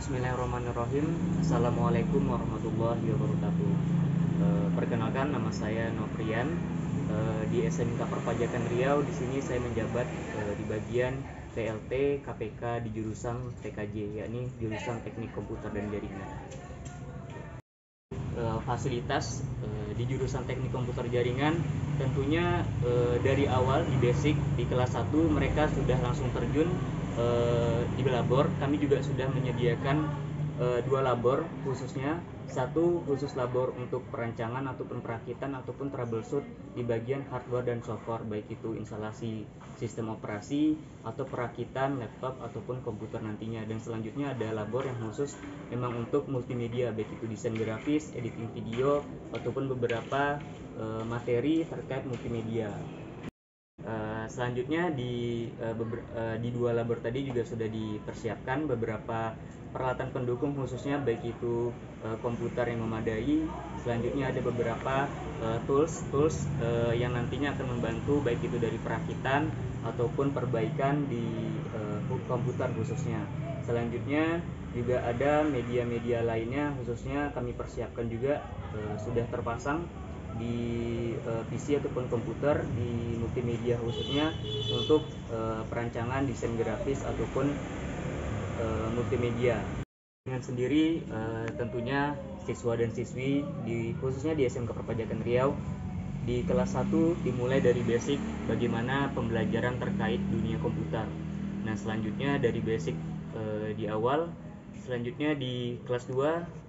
Bismillahirrahmanirrahim. Assalamualaikum warahmatullahi wabarakatuh. Perkenalkan, nama saya Novrian. Di SMK Perpajakan Riau. Di sini saya menjabat di bagian TLT KPK di jurusan TKJ, yakni jurusan Teknik Komputer dan Jaringan. Fasilitas di jurusan Teknik Komputer Jaringan tentunya dari awal di basic di kelas 1 mereka sudah langsung terjun di labor. Kami juga sudah menyediakan 2 labor khususnya, satu khusus labor untuk perancangan ataupun perakitan ataupun troubleshoot di bagian hardware dan software, baik itu instalasi sistem operasi atau perakitan laptop ataupun komputer nantinya. Dan selanjutnya ada labor yang khusus memang untuk multimedia, baik itu desain grafis, editing video ataupun beberapa materi terkait multimedia. Selanjutnya di 2 labor tadi juga sudah dipersiapkan beberapa peralatan pendukung khususnya, baik itu komputer yang memadai. Selanjutnya ada beberapa tools yang nantinya akan membantu baik itu dari perakitan ataupun perbaikan di komputer khususnya. Selanjutnya juga ada media-media lainnya, khususnya kami persiapkan juga sudah terpasang di PC ataupun komputer di multimedia, khususnya untuk perancangan desain grafis ataupun multimedia. Dengan sendiri tentunya siswa dan siswi khususnya di SMK Perpajakan Riau di kelas 1 dimulai dari basic bagaimana pembelajaran terkait dunia komputer. Nah, selanjutnya dari basic di awal, selanjutnya di kelas 2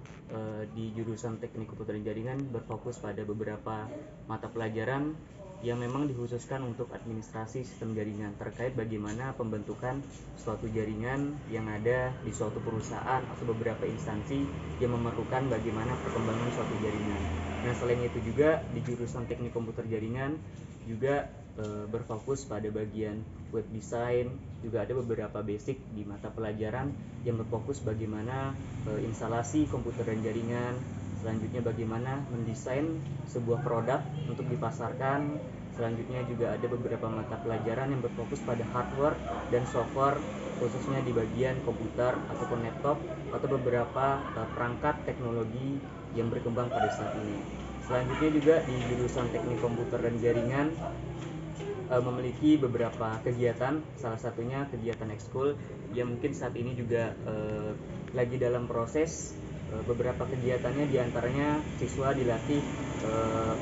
di jurusan Teknik Komputer dan Jaringan berfokus pada beberapa mata pelajaran yang memang dikhususkan untuk administrasi sistem jaringan terkait bagaimana pembentukan suatu jaringan yang ada di suatu perusahaan atau beberapa instansi yang memerlukan bagaimana perkembangan suatu jaringan. Nah, selain itu juga di jurusan Teknik Komputer Jaringan juga berfokus pada bagian web design. Juga ada beberapa basic di mata pelajaran yang berfokus bagaimana instalasi komputer dan jaringan. Selanjutnya bagaimana mendesain sebuah produk untuk dipasarkan. Selanjutnya juga ada beberapa mata pelajaran yang berfokus pada hardware dan software, khususnya di bagian komputer ataupun laptop atau beberapa perangkat teknologi yang berkembang pada saat ini. Selanjutnya juga di jurusan Teknik Komputer dan Jaringan memiliki beberapa kegiatan, salah satunya kegiatan ekskul yang mungkin saat ini juga lagi dalam proses. Beberapa kegiatannya diantaranya siswa dilatih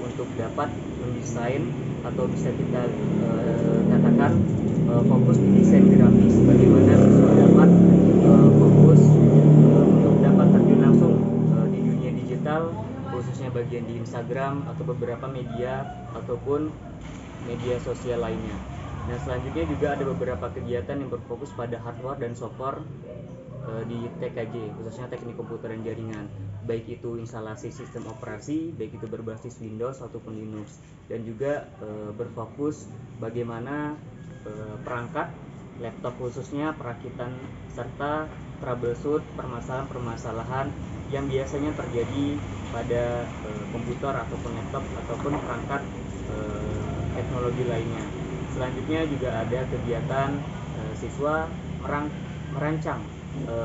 untuk dapat mendesain atau bisa kita katakan fokus di desain grafis, bagaimana siswa dapat fokus untuk dapat terjun langsung di dunia digital, khususnya bagian di Instagram atau beberapa media ataupun media sosial lainnya. Nah, selanjutnya juga ada beberapa kegiatan yang berfokus pada hardware dan software di TKJ, khususnya Teknik Komputer dan Jaringan, baik itu instalasi sistem operasi, baik itu berbasis Windows ataupun Linux, dan juga berfokus bagaimana perangkat laptop khususnya perakitan serta troubleshoot permasalahan-permasalahan yang biasanya terjadi pada komputer ataupun laptop ataupun perangkat teknologi lainnya. Selanjutnya juga ada kegiatan siswa merancang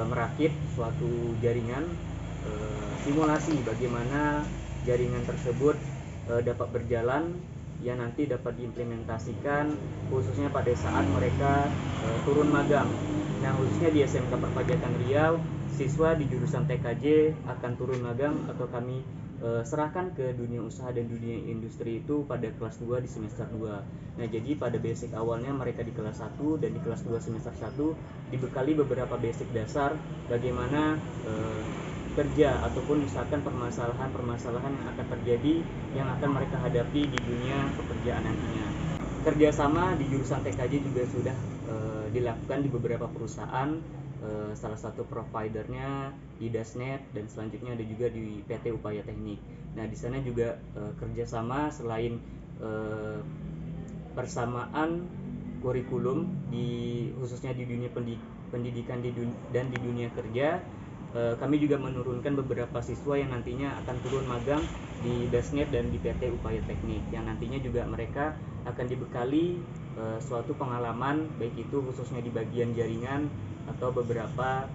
merakit suatu jaringan, simulasi bagaimana jaringan tersebut dapat berjalan yang nanti dapat diimplementasikan khususnya pada saat mereka turun magang. Nah, khususnya di SMK Perpajakan Riau, siswa di jurusan TKJ akan turun magang atau kami serahkan ke dunia usaha dan dunia industri itu pada kelas 2 di semester 2. Nah, jadi pada basic awalnya mereka di kelas 1 dan di kelas 2 semester 1 dibekali beberapa basic dasar bagaimana kerja ataupun misalkan permasalahan-permasalahan yang akan terjadi yang akan mereka hadapi di dunia pekerjaan nantinya. Kerjasama di jurusan TKJ juga sudah dilakukan di beberapa perusahaan, salah satu providernya di Dasnet dan selanjutnya ada juga di PT Upaya Teknik. Nah, di sana juga kerjasama selain persamaan kurikulum khususnya di dunia pendidikan dan di dunia kerja, kami juga menurunkan beberapa siswa yang nantinya akan turun magang di Dasnet dan di PT Upaya Teknik, yang nantinya juga mereka akan dibekali suatu pengalaman, baik itu khususnya di bagian jaringan atau beberapa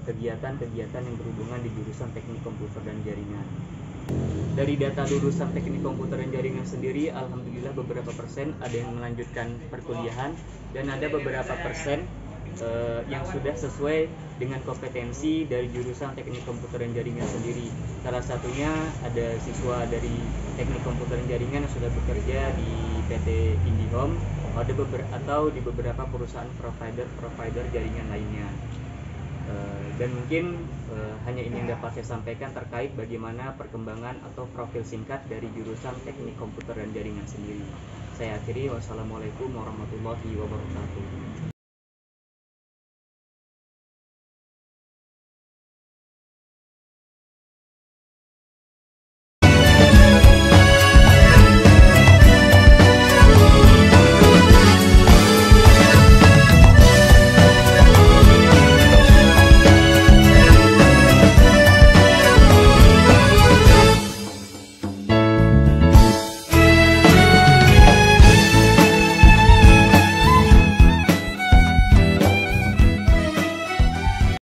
kegiatan-kegiatan yang berhubungan di jurusan teknik komputer dan jaringan. Dari data lulusan teknik komputer dan jaringan sendiri, alhamdulillah beberapa persen ada yang melanjutkan perkuliahan dan ada beberapa persen yang sudah sesuai dengan kompetensi dari jurusan teknik komputer dan jaringan sendiri. Salah satunya ada siswa dari teknik komputer dan jaringan yang sudah bekerja di PT IndiHome atau di beberapa perusahaan provider jaringan lainnya. Dan mungkin hanya ini yang dapat saya sampaikan terkait bagaimana perkembangan atau profil singkat dari jurusan teknik komputer dan jaringan sendiri. Saya akhiri, wassalamualaikum warahmatullahi wabarakatuh.